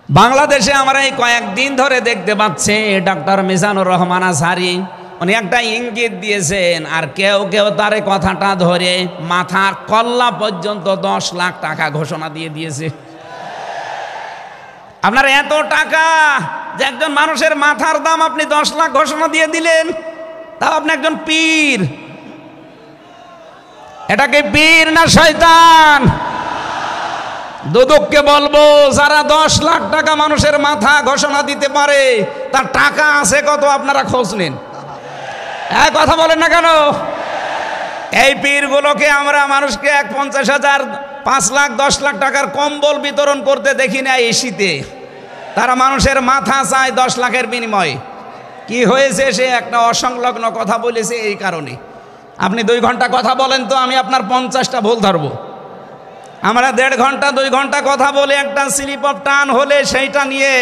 বাংলাদেশে আমরা এই কয়েকদিন ধরে দেখতে পাচ্ছি ডক্টর মিজানুর রহমান আজহারী উনি একটা ইঙ্গিত দিয়েছেন, আর কেউ কেউ তার এই কথাটা ধরে মাথার কল্লা পর্যন্ত 10 লাখ টাকা ঘোষণা দিয়ে দিয়েছে। আপনার এত টাকা যে একজন মানুষের মাথার দাম আপনি 10 লাখ ঘোষণা দিয়ে দিলেন, তাও আপনি একজন পীর। এটাকে পীর না শয়তান? দুদককে বলবো, যারা 10 লাখ টাকা মানুষের মাথা ঘোষণা দিতে পারে তার টাকা আছে কত আপনারা খোঁজ নিন। কথা বলেন না কেন? এই পীরগুলোকে আমরা মানুষকে 50,000, 5 লাখ, 10 লাখ টাকার কম্বল বিতরণ করতে দেখি না এই শীতে। তারা মানুষের মাথা চায় 10 লাখের বিনিময়ে। কি হয়েছে? সে একটা অসংলগ্ন কথা বলেছে। এই কারণে আপনি 2 ঘন্টা কথা বলেন তো আমি আপনার 50টা ভুল ধরবো। আমরা 1.5 ঘন্টা 2 ঘন্টা কথা বলে একটা স্লিপ অফ টান হলে সেইটা নিয়ে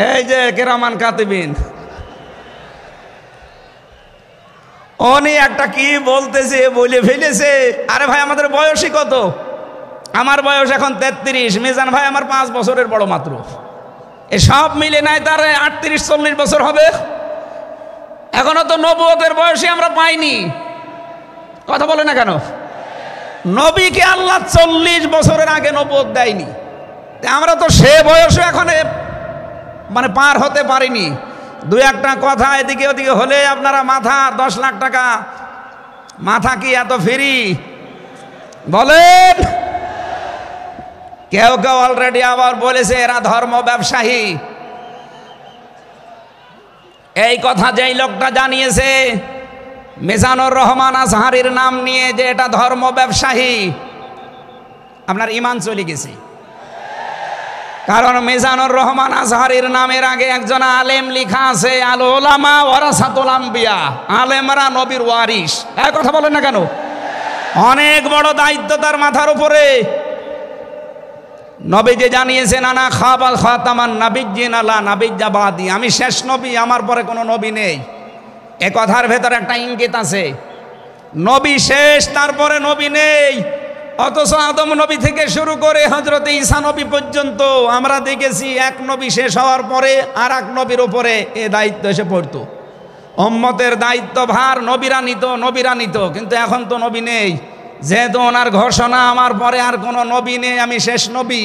এই যে কেরামান কাতিবিন উনি একটা কি বলতেছে বলে ফেলেছে। আরে ভাই, আমাদের বয়সই কত? আমার বয়স এখন 33, মিজান ভাই আমার 5 বছরের বড় মাত্র। সব মিলে নাই তার 38-40 বছর হবে। এখনো তো নবুয়তের বয়সে আমরা পাইনি। কথা বলে না কেন? নবীকে আল্লাহ 40 বছরের আগে নবুয়ত দেয়নি। আমরা তো সে বয়সে এখন মানে পার হতে পারিনি। 2-1টা কথা এদিকে ওদিকে হলে আপনারা মাথা 10 লাখ টাকা। মাথা কি এত ফ্রি? বলেন। কেউ কেউ অলরেডি আবার বলেছে এরা ধর্ম ব্যবসায়ী। এই কথা যেই লোকটা জানিয়েছে মিজানুর রহমান আজহারীর নাম নিয়ে যে এটা ধর্ম ব্যবসায়ী, আপনার ঈমান চলে গেছে। কারণ মিজানুর রহমান আজহারীর নামের আগে একজন আলেম লেখা আছে, আল উলামা ওয়ারাসাতুল আম্বিয়া, আলেমরা নবীর ওয়ারিস। এই কথা বলেন না কেন? অনেক বড় দায়িত্ব তার মাথার উপরে। নবী যে জানিয়েছেন আনা খাবাল খাতামান নাবিয়্যিন লা নাবিয়্যা বাদি, আমি শেষ নবী, আমার পরে কোনো নবী নেই। এ কথার ভেতর একটা ইঙ্গিত আছে, নবী শেষ, তারপরে নবী নেই। অথচ আদম নবী থেকে শুরু করে হযরত ঈসা নবী পর্যন্ত আমরা দেখেছি এক নবী শেষ হওয়ার পরে আর এক নবীর উপরে এ দায়িত্ব এসে পড়তো। উম্মতের দায়িত্ব ভার নবীরা নিত, কিন্তু এখন তো নবী নেই। যেহেতু ওনার ঘোষণা আমার পরে আর কোনো নবী নেই, আমি শেষ নবী,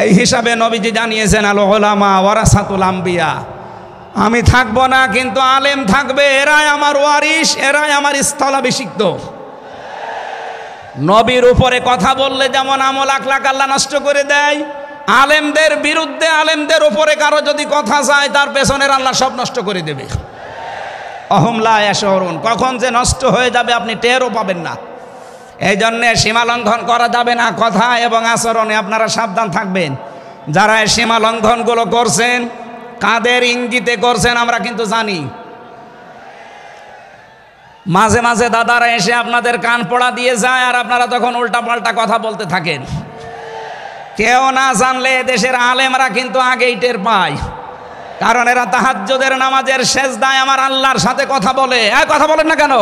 এই হিসাবে নবীজি জানিয়েছেন আল উলামা ওয়ারাসাতুল আম্বিয়া, আমি থাকবো না কিন্তু আলেম থাকবে, এরাই আমার ওয়ারিস, এরাই আমার স্থলাভিষিক্ত। নবীর উপরে কথা বললে যেমন আমল আখলাক আল্লাহ নষ্ট করে দেয়, আলেমদের বিরুদ্ধে আলেমদের উপরে কারো যদি কথা যায় তার পেছনের আল্লাহ সব নষ্ট করে দেবে। অহুম লা ইয়াশউরুন, কখন যে নষ্ট হয়ে যাবে আপনি টেরও পাবেন না। এই জন্যে সীমা লঙ্ঘন করা যাবে না কথা এবং আচরণে, আপনারা সাবধান থাকবেন। যারা এই সীমা লঙ্ঘনগুলো করছেন কাদের ইঙ্গিতে করছেন আমরা কিন্তু জানি। মাঝে মাঝে দাদারা এসে আপনাদের কান পড়া দিয়ে যায় আর আপনারা তখন উল্টা পাল্টা কথা বলতে থাকেন। কেউ না জানলে দেশের আলেমরা কিন্তু আগেই টের পায়, কারণ এরা তাহাজ্জুদের নামাজের সেজদায় আমার আল্লাহর সাথে কথা বলে। কথা বলেন না কেন?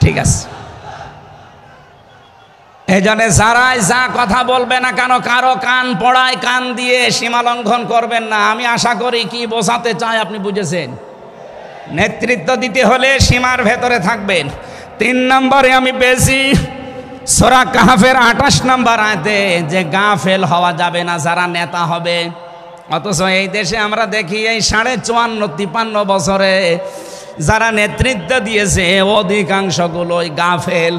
ঠিক আছে, এই জন্য যারাই যা কথা বলবে না কেন কারো কান পড়ায় কান দিয়ে সীমা লঙ্ঘন করবেন না। আমি আশা করি কি বোঝাতে চাই আপনি বুঝেছেন। নেতৃত্ব দিতে হলে সীমার ভেতরে থাকবেন। 3 নম্বরে আমি পেয়েছি সূরা কাহফের 28 নম্বর আয়াতে যে গাফেল হওয়া যাবে না যারা নেতা হবে। অথচ এই দেশে আমরা দেখি এই 54-53 বছরে যারা নেতৃত্ব দিয়েছে অধিকাংশগুলোই গাফেল।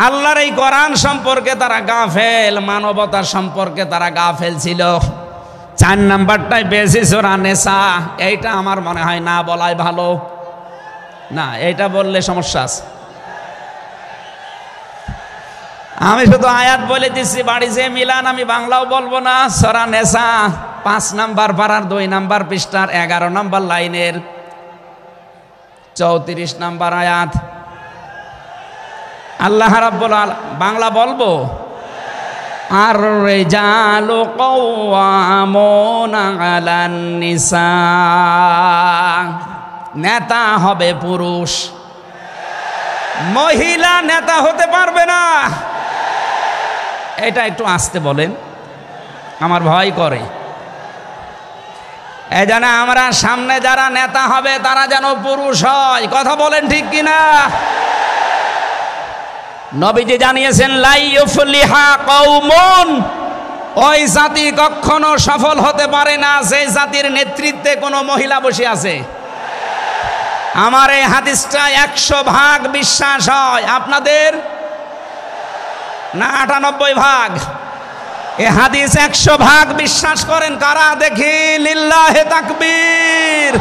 আল্লাহর এই কোরআন সম্পর্কে তারা গাফেল, মানবতার সম্পর্কে তারা গাফেল ছিল। 4 নাম্বারটাই বেশি সূরা নিসা, এইটা আমার মনে হয় না বলাই ভালো। না, এইটা বললে সমস্যা আছে। আমি শুধু আয়াত বলে দিচ্ছি, বাড়ি যে মিলান আমি বাংলাও বলবো না। সূরা নিসা 5 নাম্বার পারার 2 নাম্বার পৃষ্ঠার 11 নাম্বার লাইনের 34 নাম্বার আয়াত। আল্লাহ রাব্বুল আলামিন, বাংলা বলবো, আর রিজালু কাওয়ামুনা আলান নিসা, নেতা হবে পুরুষ। মহিলা নেতা হতে পারবে না। এটা একটু আস্তে বলেন, আমার ভয় করে। এই জন্য আমরা সামনে যারা নেতা হবে তারা যেন পুরুষ হয়। কথা বলেন ঠিক কিনা? নবীজি জানিয়েছেন লা ইউফলিহা কওমুন, ওই জাতি কখনো সফল হতে পারে না সেই জাতির নেতৃত্বে কোনো মহিলা বসে আছে। আমার এই হাদিসটা 100% বিশ্বাস হয়। আপনাদের না 98%? এই হাদিস 100% বিশ্বাস করেন কারা? দেখি লিল্লাহে তাকবীর।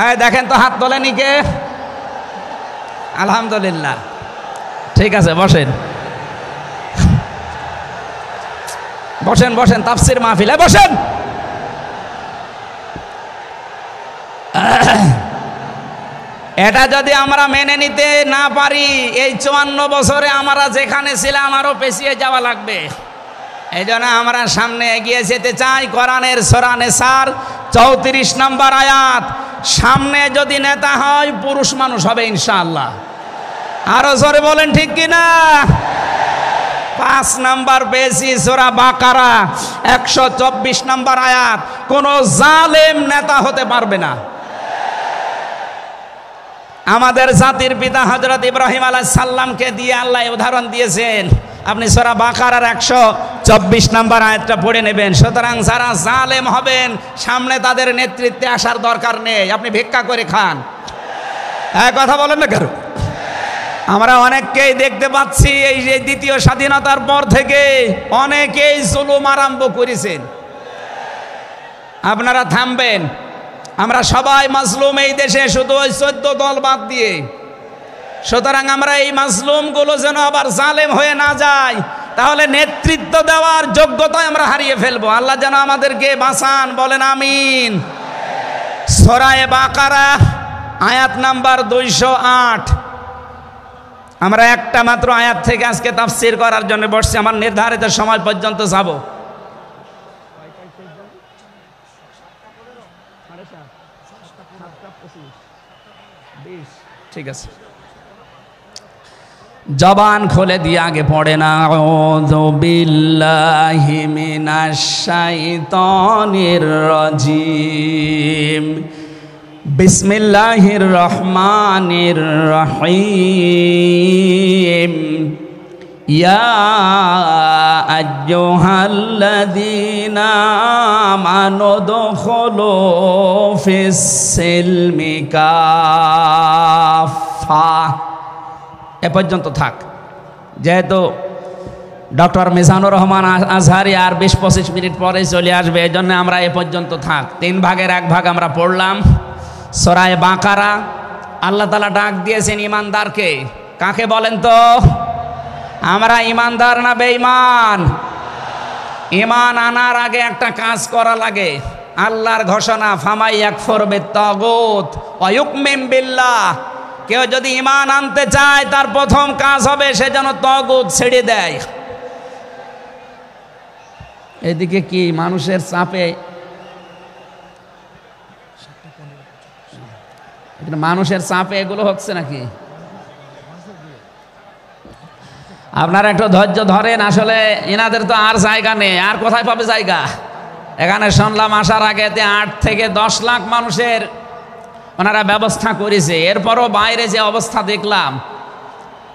এই দেখেন তো, হাত তোলেনি কে? আলহামদুলিল্লাহ। ঠিক আছে, বসেন বসেন বসেন, তাফসীর মাহফিলে বসেন। এটা যদি আমরা মেনে নিতে না পারি, এই 54 বছরে আমরা যেখানে ছিলাম আরো পেছিয়ে যাওয়া লাগবে। এই জন্য আমরা সামনে এগিয়ে যেতে চাই। কোরআনের সূরা নিসার 34 নম্বর আয়াত, সামনে যদি নেতা হয় পুরুষ মানুষ হবে ইনশাআল্লাহ। আরো জোরে বলেন ঠিক কিনা? 5 নাম্বার পেয়েছি সূরা বাকারা 124 নম্বর আয়াত, কোন জালেম নেতা হতে পারবে না। আমাদের জাতির পিতা হযরত ইব্রাহিম আলাইহিস সালামকে দিয়ে আল্লাহ উদাহরণ দিয়েছেন। আপনি সূরা বাকারার 124 নম্বর আয়াতটা পড়ে নেবেন। সুতরাং যারা জালেম হবেন সামনে তাদের নেতৃত্বে আসার দরকার নেই, আপনি ভিক্ষা করে খান। এক কথা বলেন না কেন? আমরা অনেককেই দেখতে পাচ্ছি এই যে দ্বিতীয় স্বাধীনতার পর থেকে অনেকেই জুলুম আরম্ভ করেছেন। আপনারা থামবেন। আমরা সবাই মাজলুম এই দেশে, শুধু ওই 14 দল বাদ দিয়ে। সুতরাং আমরা এই মাজলুমগুলো যেন আবার জালেম হয়ে না যায়, তাহলে নেতৃত্ব দেওয়ার যোগ্যতা আমরা হারিয়ে ফেলবো। আল্লাহ যেন আমাদেরকে বাঁচান, বলেন আমিন। সূরা বাকারা আয়াত নাম্বার 208। আমরা একটা মাত্র আয়াত থেকে আজকে তাফসীর করার জন্য বসছি। আমার নির্ধারিত সময় পর্যন্ত যাব। ঠিক আছে, জবান খুলে দিয়ে আগে পড়ে না, আউযু বিল্লাহি মিনাশ শাইতানির রাজিম, বিসমিল্লাহির রহমানির রহিম, ইয়া আইয়ুহাল্লাযীনা আমানু দুখুলু ফিস সিলমি কাফা। এ পর্যন্ত থাক। যেহেতু ডক্টর মিজানুর রহমান আজহারি আর 20-25 মিনিট পরে চলে আসবে, এই জন্য আমরা এ পর্যন্ত থাক। 3 ভাগের 1 ভাগ আমরা পড়লাম। সূরা বাকারা আল্লাহ তাআলা ডাক দিয়েছেন ইমানদারকে। কাকে বলেন তো? আমরা ইমানদার না বেঈমান? ঈমান আনার আগে একটা কাজ করা লাগে। আল্লাহর ঘোষণা, ফামাই ইয়াকফুর বিত-তাগুত ওয়া ইউমিন বিল্লাহ। কেউ যদি ঈমান আনতে চায় তার প্রথম কাজ হবে সে যেন তাগুত ছেড়ে দেয়। এদিকে কি মানুষের চাপে, মানুষের চাপে এগুলো হচ্ছে নাকি? আপনারা একটু ধৈর্য ধরেন। আসলে এনাদের তো আর জায়গা নেই, আর কোথায় পাবে জায়গা? এখানে শুনলাম আসার আগে 8 থেকে 10 লাখ মানুষের ওনারা ব্যবস্থা করেছে। এরপরও বাইরে যে অবস্থা দেখলাম,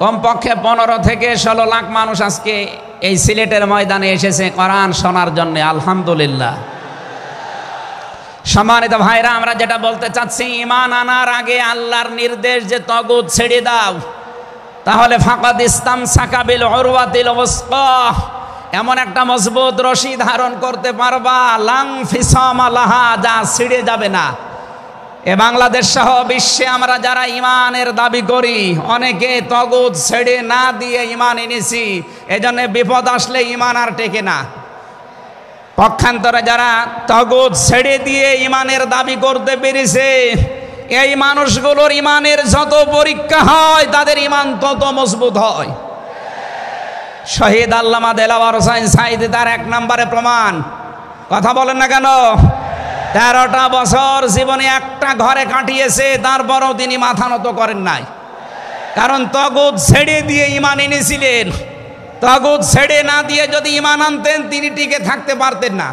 কমপক্ষে 15 থেকে 16 লাখ মানুষ আজকে এই সিলেটের ময়দানে এসেছে কোরআন শোনার জন্য। আলহামদুলিল্লাহ। সম্মানিত ভাইরা, আমরা যেটা বলতে চাচ্ছি, ঈমান আনার আগে আল্লাহর নির্দেশ যে তাগুত ছেড়ে দাও, তাহলে ফাকাদ ইসতামসাকা বিল উরওয়াতিল ওয়াসকা, এমন একটা মজবুত রশি ধারণ করতে পারবা, লাং ফিসামা লাহা, যা ছিঁড়ে যাবে না। এ বাংলাদেশ সহ বিশ্বে আমরা যারা ঈমানের দাবি করি, অনেকে তাগুত ছেড়ে না দিয়ে ঈমান এনেছি। এজন্য বিপদ আসলে ঈমান আর টেকে না। পক্ষান্তরে যারা তাগুত ছেড়ে দিয়ে ঈমানের দাবি করতে পেরেছে, এই মানুষগুলোর ঈমানের যত পরীক্ষা হয় তাদের ঈমান তত মজবুত হয়। শহীদ আল্লামা দেলাওয়ার হোসাইন সাঈদী তার 1 নম্বরে প্রমাণ। কথা বলেন না কেন? 13টা বছর জীবনে একটা ঘরে কাটিয়েছে, তারপরও তিনি মাথা নত করেন নাই। কারণ তাগুত ছেড়ে দিয়ে ঈমান এনেছিলেন। তাগুত ছেড়ে না দিয়ে যদি ঈমান আনতেন তিনি টিকে থাকতে পারতেন না।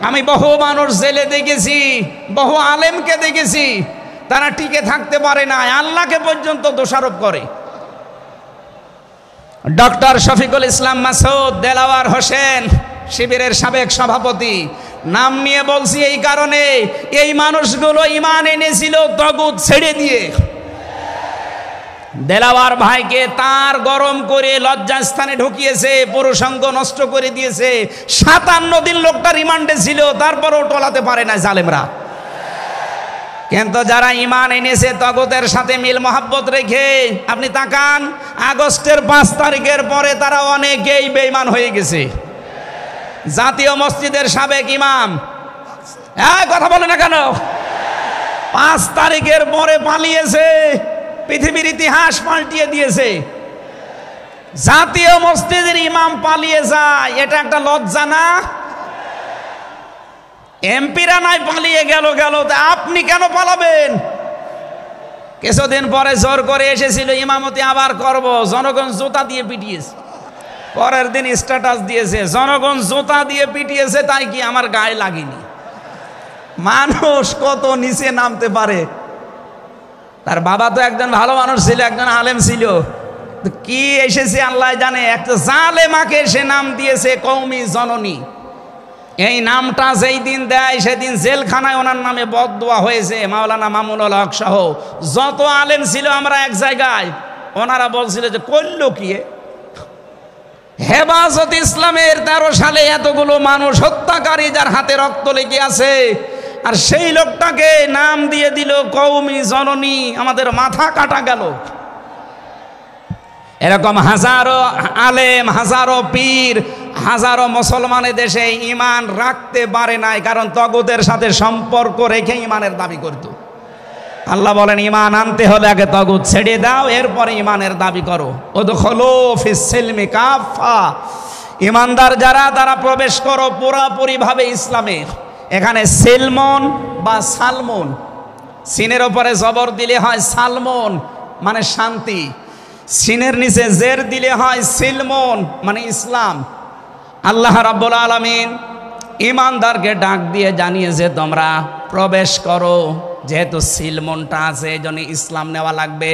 আমি বহু মানুষ জেলে দেখেছি, বহু আলেমকে দেখেছি, তারা টিকে থাকতে পারে না, আল্লাহকে পর্যন্ত দোষারোপ করে। ডক্টর শফিকুল ইসলাম মাসুদ দেলাওয়ার হোসেন শিবিরের সাবেক সভাপতি, নাম নিয়ে বলছি এই কারণে, এই মানুষগুলো ঈমান এনেছিল তাগুত ছেড়ে দিয়ে। দেলাওয়ার ভাইকে তার গরম করে লজ্জাস্থানে ঢুকিয়েছে, পুরুষাঙ্গ নষ্ট করে দিয়েছে। 57 দিন লোকটা রিমান্ডে ছিল, তারপরও টলাতে পারে না জালেমরা। কিন্তু যারা ঈমান এনেছে তাগুতের সাথে মিল মহাব্বত রেখে, আপনি তাকান আগস্টের 5 তারিখের পরে তারা অনেকেই বেঈমান হয়ে গেছে। জাতীয় মসজিদের সাবেক ইমাম, কথা বলে না কেন, 5 তারিখের পরে পালিয়েছে, পৃথিবীর ইতিহাস পাল্টিয়ে দিয়েছে। জাতীয় মসজিদের ইমাম পালিয়ে যায়, এটা একটা লজ্জা না? এমপিরা নাই পালিয়ে গেল, আপনি কেন পালাবেন? কিছুদিন পরে জোর করে এসেছিল ইমামতি আবার করব, জনগণ জুতা দিয়ে পিটিয়েছে। পরের দিন স্ট্যাটাস দিয়েছে, জনগণ জুতা দিয়ে পিটিয়েছে, তাই কি আমার গায়ে লাগেনি। মানুষ কত নিচে নামতে পারে। তার বাবা তো একজন ভালো মানুষ ছিল, একজন আলেম ছিল, কি এসেছে আল্লাহ জানে। একটা জালেমাকে সে নাম দিয়েছে কওমি জননী। এই নামটা যেই দিন দেয় সেদিন জেলখানায় ওনার নামে বদদোয়া হয়েছে। মাওলানা মামুনুল হক সহ যত আলেম ছিল আমরা এক জায়গায়, ওনারা বলছিল যে করল কি হেফাজত ইসলামের 13 সালে এতগুলো মানুষ হত্যাকারী যার হাতে রক্ত লেগে আছে, আর সেই লোকটাকে নাম দিয়ে দিল কওমি জননী। আমাদের মাথা কাটা গেল। এরকম হাজারো আলেম, হাজারো পীর, হাজারো মুসলমানের দেশে ঈমান রাখতে পারে নাই, কারণ তাগুতের সাথে সম্পর্ক রেখে ঈমানের দাবি করত। আল্লাহ বলেন ঈমান আনতে হলে আগে তাগুত ছেড়ে দাও, এরপরে ঈমানের দাবি করো। উদখুলু ফিস সিলমি কাফা, ঈমানদার যারা তারা প্রবেশ করো পুরোপুরি ভাবে ইসলামে। এখানে সিলমন বা সালমন, সিনের উপরে জবর দিলে হয় সালমন মানে শান্তি, সিনের নিচে জের দিলে হয় সিলমন মানে ইসলাম। আল্লাহ রাব্বুল আলামিন ঈমানদারকে ডাক দিয়ে জানিয়েছে তোমরা প্রবেশ করো। যেহেতু সিলমনটা আছে এই জন্য ইসলাম নেওয়া লাগবে।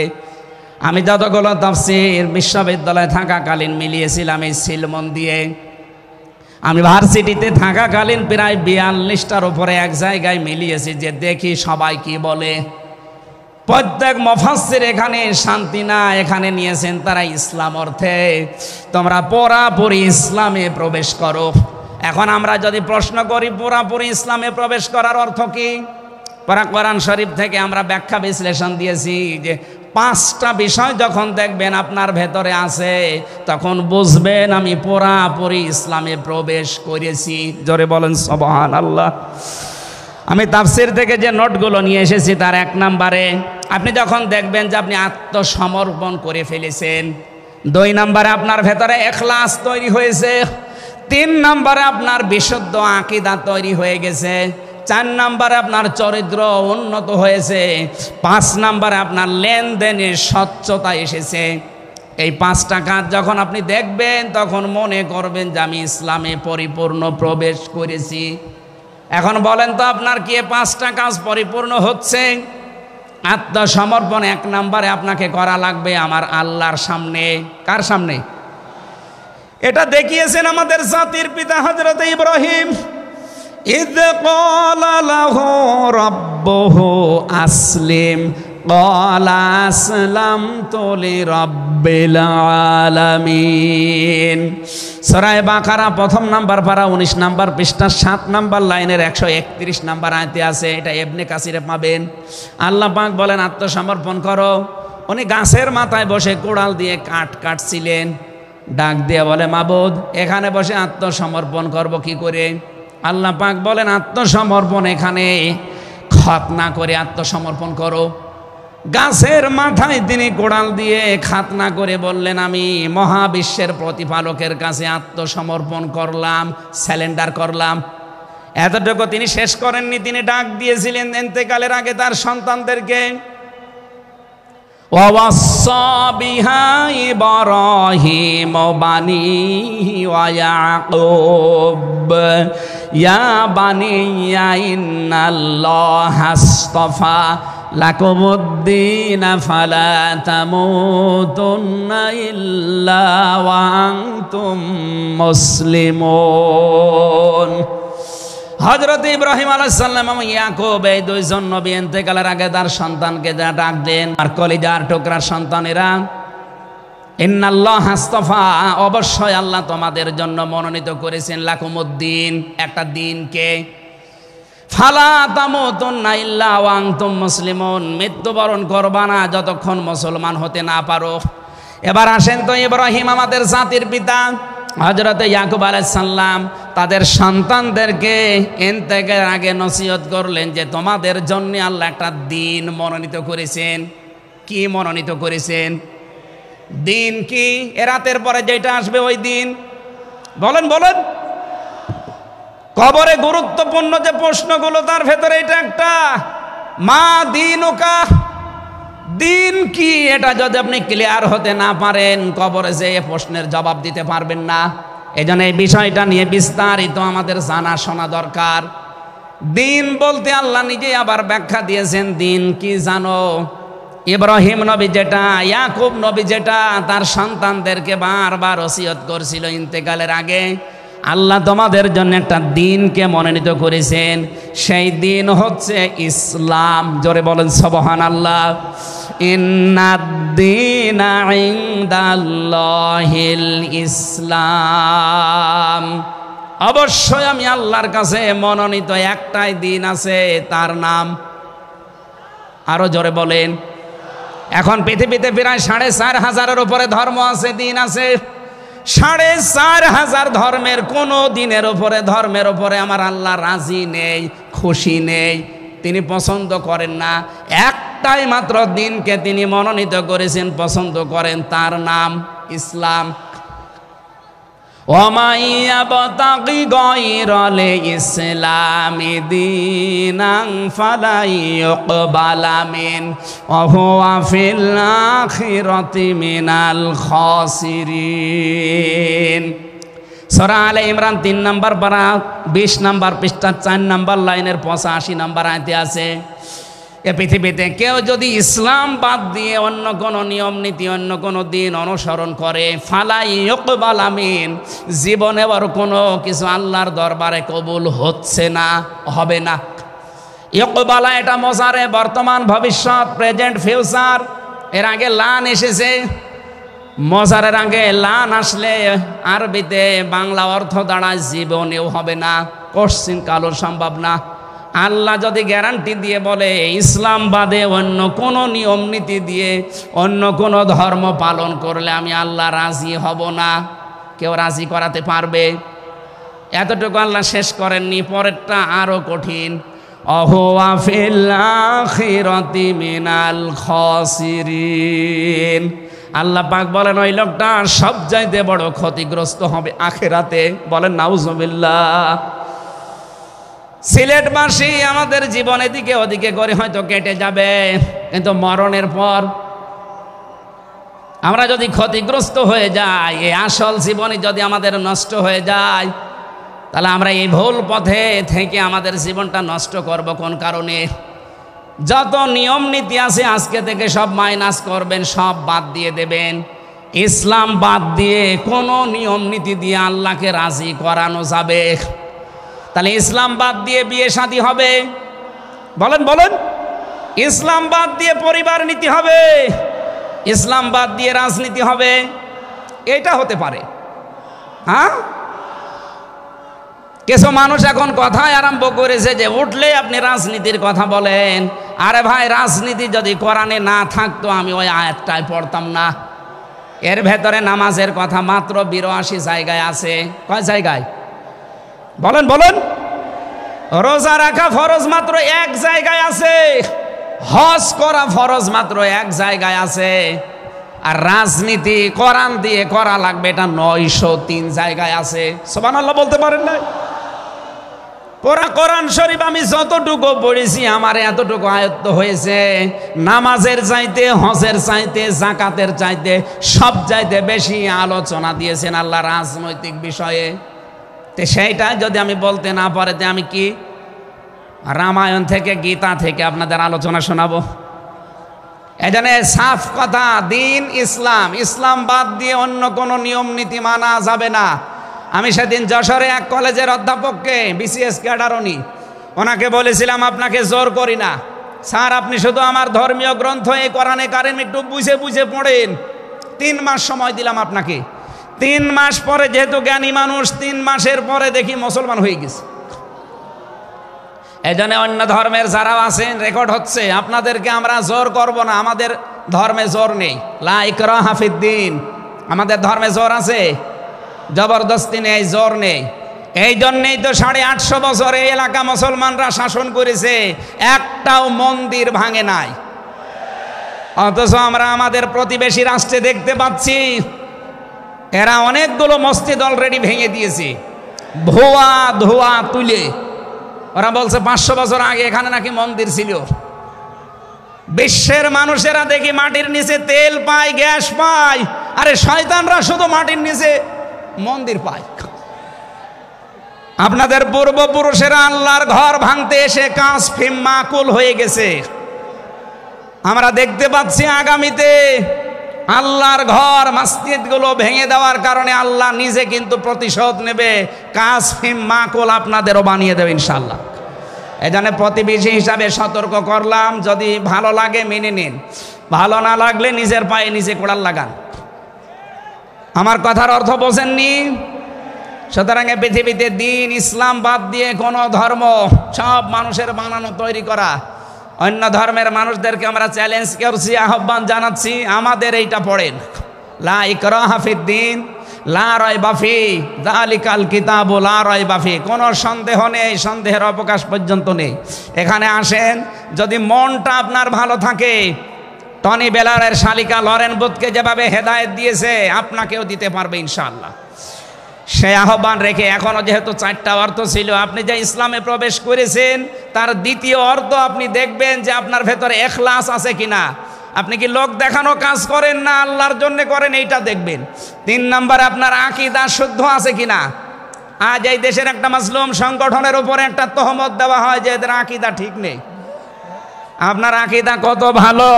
আমি যতগুলো তাফসীর বিশ্ববিদ্যালয়ে থাকাকালীন মিলিয়েছিলাম এই সিলমন দিয়ে। আমি ভার্সিটিতে থাকাকালীন প্রায় 42টার উপরে এক জায়গায় মিলিয়েছি, যে দেখি সবাই কি বলে। প্রত্যেক মুফাসসির এখানে শান্তি না, এখানে নিয়েছেন তারা ইসলাম অর্থে তোমরা পুরাপুরি ইসলামে প্রবেশ করো। এখন আমরা যদি প্রশ্ন করি পুরাপুরি ইসলামে প্রবেশ করার অর্থ কি, কোরআন শরীফ থেকে আমরা ব্যাখ্যা বিশ্লেষণ দিয়েছি যে 5টা বিষয় যখন দেখবেন আপনার ভেতরে আছে, তখন বুঝবেন আমি পুরাপুরি ইসলামে প্রবেশ করেছি। জোরে বলেন সুবহানাল্লাহ। আমি তাফসীর থেকে যে নোটগুলো নিয়ে এসেছি তার 1 নম্বরে আপনি যখন দেখবেন যে আপনি আত্মসমর্পণ করে ফেলেছেন, 2 নম্বরে আপনার ভেতরে ইখলাস তৈরি হয়েছে, 3 নম্বরে আপনার বিশুদ্ধ আকীদা তৈরি হয়ে গেছে, 4 নম্বরে আপনার চরিত্র উন্নত হয়েছে, 5 নম্বরে আপনার লেনদেনের স্বচ্ছতা এসেছে। এই 5টা কাজ যখন আপনি দেখবেন তখন মনে করবেন যে আমি ইসলামে পরিপূর্ণ প্রবেশ করেছি। এখন বলেন তো আপনার কি 5টা কাজ পরিপূর্ণ হচ্ছে? আত্মসমর্পণ 1 নম্বরে আপনাকে করা লাগবে আমার আল্লাহর সামনে। কার সামনে? এটা দেখিয়েছেন আমাদের জাতির পিতা হযরত ইব্রাহিম। ইয ক্বালা লাহু রাব্বুহু আসলিম ক্বালা আসলামতু লিরাব্বিল আলামিন। সূরা বাকারা 1 নম্বর পারা 19 নম্বর পৃষ্ঠা 7 নম্বর লাইনের 131 নম্বর আয়াতে আছে। এটা ইবনে কাসিরে পাবেন। আল্লাহ পাক বলেন আত্মসমর্পণ করো। উনি গাছের মাথায় বসে কোড়াল দিয়ে কাঠ কাটছিলেন, ডাক দিয়ে বলে মাবুদ এখানে বসে আত্মসমর্পণ করব কি করে? আল্লাহ পাক বলেন আত্মসমর্পণ এখানে খতনা করে আত্মসমর্পণ করো। গাছের মাথায় তিনি কোড়াল দিয়ে খাতনা করে বললেন আমি মহাবিশ্বের প্রতিপালকের কাছে আত্মসমর্পণ করলাম, স্যালেন্ডার করলাম। এতটুকু তিনি শেষ করেননি, তিনি ডাক দিয়েছিলেন ইন্তেকালের আগে তার সন্তানদেরকে, ওয়াসাসা বিহা ইব্রাহিম বানিহি ওয়া ইয়াকুব ইয়া বানিয়া ইন্নাল্লাহা আসতাফা লাকুমুদ্দিন ফালা তামুতুন্না ইল্লা ওয়া আনতুম মুসলিমুন। হযরত ইব্রাহিম আলাইহিস সালাম এবং ইয়াকুব এই দুইজন নবী ইন্তেকালের আগে তার সন্তানকে যা ডাক দেন, আর কলিজার টুকরার সন্তানেরা, ইন্নাল্লাহা আসতাফা, অবশ্যই আল্লাহ তোমাদের জন্য মনোনীত করেছেন লাকুমুদ্দিন, একটা দিনকে, ফালা তামুতুন্না ইল্লা ওয়া আনতুম মুসলিমুন, মৃত্যুবরণ করবা না যতক্ষণ মুসলমান হতে না পারো। এবার আসেন তো, ইব্রাহিম আমাদের জাতির পিতা, হযরত ইয়াকুব আলাইহিস সালাম তাদের সন্তানদেরকে ইন্তেকালের আগে নসিহত করলেন যে তোমাদের জন্য আল্লাহ একটা দিন মনোনীত করেছেন। কি মনোনীত করেছেন? দিন কি? এ রাতের পরে যেটা আসবে ওই দিন, বলেন বলেন। কবরে গুরুত্বপূর্ণ যে প্রশ্নগুলো তার ভেতরে এটা একটা, মা দীনুকা, দিন কি? এটা যদি আপনি ক্লিয়ার হতে না পারেন, কবরে যে প্রশ্নের জবাব দিতে পারবেন না। এজন্য এই বিষয়টা নিয়ে বিস্তারিত আমাদের জানা শোনা দরকার। দিন বলতে আল্লাহ নিজেই আবার ব্যাখ্যা দিয়েছেন, দিন কি জানো? ইব্রাহিম নবী যেটা, ইয়াকুব নবী যেটা তার সন্তানদেরকে বারবার ওসিয়ত করছিল ইন্তেকালের আগে, আল্লাহ তোমাদের জন্য একটা দিনকে মনোনীত করেছেন। সেই দিন হচ্ছে ইসলাম। জোরে বলেন সুবহানাল্লাহ। ইন্নাদ-দীনা ইনদাল্লাহিল ইসলাম, অবশ্যই আমি আল্লাহর কাছে মনোনীত একটাই দিন আছে, তার নাম, আরো জোরে বলেন। এখন পৃথিবীতে প্রায় 4,500-এর উপরে ধর্ম আছে, দিন আছে। 4,500 ধর্মের কোন দিনের উপরে, ধর্মের উপরে আমার আল্লাহ রাজি নেই, খুশি নেই, তিনি পছন্দ করেন না। একটাই মাত্র দিনকে তিনি মনোনীত করেছেন, পছন্দ করেন, তার নাম ইসলাম। ওয়ামাইয়াবতাগি গায়রাল ইসলামি দীনান ফালা ইউকবালা মিন ওয়া হুয়া ফিল আখিরাতি মিনাল খাসিরিন। সূরা আলে ইমরান 3 নম্বর পারা 20 নম্বর পৃষ্ঠা 4 নম্বর লাইনের 85 নম্বর আয়াতে আছে, এ পৃথিবীতে কেউ যদি ইসলাম বাদ দিয়ে অন্য কোনো নিয়ম নীতি, অন্য কোনো দিন অনুসরণ করে, ফালা ইউকবালা মিন, জীবনে আর কোনো কিছু আল্লাহর দরবারে কবুল হচ্ছে না, হবে না। ইউকবালা এটা মজারে, বর্তমান, ভবিষ্যৎ, প্রেজেন্ট, ফিউচার। এর আগে লান এসেছে, মজারের আগে লান আসলে আরবিতে বাংলা অর্থ দাঁড়ায় জীবনেও হবে না, কোশ্চিন কালো সম্ভব না। আল্লাহ যদি গ্যারান্টি দিয়ে বলে ইসলাম বাদে অন্য কোনো নিয়ম নীতি দিয়ে অন্য কোনো ধর্ম পালন করলে আমি আল্লাহ রাজি হব না, কেউ রাজি করাতে পারবে? এতটুকু আল্লাহ শেষ করেননি, পরেরটা আরো কঠিন। অহুয়া ফিল আখিরাতি মিনাল খাসিরিন, আল্লাহ পাক বলেন ওই লোকটা সবচাইতে বড় ক্ষতিগ্রস্ত হবে আখিরাতে। বলেন নাউজুবিল্লাহ। সিলেটবাসী আমাদের জীবন এদিকে ওদিকে করে হয়তো কেটে যাবে, কিন্তু মরণের পর আমরা যদি ক্ষতিগ্রস্ত হয়ে যাই, এই আসল জীবনে যদি আমাদের নষ্ট হয়ে যায়, তাহলে আমরা এই ভুল পথে থেকে আমাদের জীবনটা নষ্ট করব কোন কারণে? যত নিয়ম নীতি আছে আজকে থেকে সব মাইনাস করবেন, সব বাদ দিয়ে দেবেন। ইসলাম বাদ দিয়ে কোনো নিয়ম নীতি দিয়ে আল্লাহকে রাজি করানো যাবে? তাহলে ইসলাম বাদ দিয়ে বিয়ে শাদী হবে? বলেন বলেন। ইসলাম বাদ দিয়ে পরিবার নীতি হবে? ইসলাম বাদ দিয়ে রাজনীতি হবে? এটা হতে পারে। হ্যাঁ, কিছু মানুষ এখন কথায় আরম্ভ করেছে যে উঠলে আপনি রাজনীতির কথা বলেন। আরে ভাই, রাজনীতি যদি কোরআনে না থাকতো আমি ওই আয়াতটাই পড়তাম না। এর ভেতরে নামাজের কথা মাত্র 82 জায়গায় আছে। কয় জায়গায়? বলেন বলেন। রোজা রাখা ফরজ মাত্র 1 জায়গায় আছে। হজ করা ফরজ মাত্র 1 জায়গায় আছে। আর রাজনীতি কোরআন দিয়ে করা লাগবে এটা 903 জায়গায় আছে। সুবহানাল্লাহ বলতে পারেন না? পুরা কোরআন শরীফ আমি যতটুকু পড়েছি আমার এতটুকু আয়ত্ত হয়েছে। নামাজের চাইতে, হজের চাইতে, যাকাতের চাইতে সব চাইতে বেশি আলোচনা দিয়েছেন আল্লাহ রাজনৈতিক বিষয়ে। তো সেইটা যদি আমি বলতে না পারে, আমি কি রামায়ণ থেকে, গীতা থেকে আপনাদের আলোচনা শোনাবো? এজন্য সাফ কথা, দিন ইসলাম, ইসলাম বাদ দিয়ে অন্য কোনো নিয়ম নীতি মানা যাবে না। আমি সেদিন যশোরে এক কলেজের অধ্যাপককে, বিসিএস ক্যাডার উনি, ওনাকে বলেছিলাম আপনাকে জোর করি না স্যার, আপনি শুধু আমার ধর্মীয় গ্রন্থ এই কোরআনে কারিম একটু বুঝে বুঝে পড়েন। 3 মাস সময় দিলাম আপনাকে। 3 মাস পরে, যেহেতু জ্ঞানী মানুষ, 3 মাসের পরে দেখি মুসলমান হয়ে গেছে। এই জন্য অন্য ধর্মের যারা আছেন, রেকর্ড হচ্ছে, আপনাদেরকে আমরা জোর করব না, আমাদের ধর্মে জোর নেই। লা ইকরাহা ফিদ্দিন, আমাদের ধর্মে জোর আছে, জবরদস্তি নেই, জোর নেই। এই জন্যেই তো 850 বছর এই এলাকা মুসলমানরা শাসন করেছে, একটাও মন্দির ভাঙে নাই। অথচ আমরা আমাদের প্রতিবেশী রাষ্ট্রে দেখতে পাচ্ছি এরা অনেকগুলো মসজিদ অলরেডি ভেঙে দিয়েছে, ধোয়া তুলে। ওরা বলছে 500 বছর আগে এখানে নাকি মন্দির ছিল। বিশ্বের মানুষেরা দেখি মাটির নিচে তেল পায়, গ্যাস পায়, আরে শয়তানরা শুধু মাটির নিচে মন্দির পায়। আপনাদের পূর্বপুরুষেরা আল্লাহর ঘর ভাঙতে এসে কাঁচ ফিম মাকুল হয়ে গেছে। আমরা দেখতে পাচ্ছি আগামীতে আল্লাহর ঘর, মসজিদগুলো ভেঙে দেওয়ার কারণে আল্লাহ নিজে কিন্তু প্রতিশোধ নেবে, কাঁচ ফিম মাকুল আপনাদেরও বানিয়ে দেবে ইনশাআল্লাহ। এই জন্য প্রতিবেশী হিসাবে সতর্ক করলাম, যদি ভালো লাগে মেনে নিন, ভালো না লাগলে নিজের পায়ে নিজে কোড়াল লাগান। আমার কথার অর্থ বোঝেননি? সুতরাং পৃথিবীতে দিন ইসলাম বাদ দিয়ে কোনো ধর্ম সব মানুষের বানানো তৈরি করা। অন্য ধর্মের মানুষদেরকে আমরা চ্যালেঞ্জ করছি, আহ্বান জানাচ্ছি, আমাদের এইটা পড়েন, লা ইকরাহা ফিদ্দিন লা রাইবা ফি যালিকাল কিতাবু লা রাইবা ফি। কোনো সন্দেহ নেই, সন্দেহের অবকাশ পর্যন্ত নেই। এখানে আসেন, যদি মনটা আপনার ভালো থাকে, টনি বেলারের শালিকা লরেন বুথকে যেভাবে হেদায়েত দিয়েছে আপনাকেও দিতে পারবে ইনশাআল্লাহ। সে আহ্বান রেখে, এখনও যেহেতু 4টা অর্থ ছিল, আপনি যে ইসলামে প্রবেশ করেছেন তার দ্বিতীয় অর্থ আপনি দেখবেন যে আপনার ভেতরে ইখলাস আছে কিনা। আপনি কি লোক দেখানো কাজ করেন না আল্লাহর জন্য করেন, এইটা দেখবেন। 3 নম্বরে আপনার আকীদা শুদ্ধ আছে কিনা। আজ এই দেশের একটা মাসলুম সংগঠনের উপরে একটা তহমত দেওয়া হয় যে এদের আকীদা ঠিক নেই। আপনার আকীদা কত ভালো,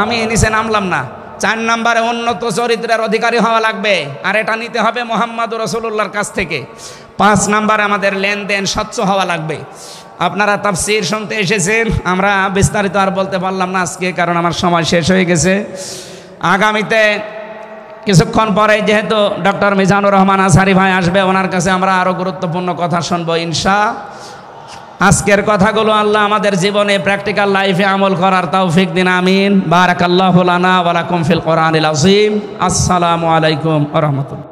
আমি নিচে নামলাম না। 4 নম্বরে উন্নত চরিত্রের অধিকারী হওয়া লাগবে, আর এটা নিতে হবে মুহাম্মদুর রাসূলুল্লাহর কাছ থেকে। 5 নম্বরে আমাদের লেনদেন স্বচ্ছ হওয়া লাগবে। আপনারা তাফসীর শুনতে এসেছেন, আমরা বিস্তারিত আর বলতে পারলাম না আজকে, কারণ আমার সময় শেষ হয়ে গেছে। আগামীতে কিছুক্ষণ পরে যেহেতু ডক্টর মিজানুর রহমান আজহারি ভাই আসবে, ওনার কাছে আমরা আরও গুরুত্বপূর্ণ কথা শুনবো ইনশাআল্লাহ। আজকের কথাগুলো আল্লাহ আমাদের জীবনে প্র্যাকটিক্যাল লাইফে আমল করার তৌফিক দিন, আমিন। বারাকাল্লাহু লানা ওয়া লাকুম ফিল কোরআনিল আযীম। আসসালামু আলাইকুম ওয়া রাহমাতুল্লাহ।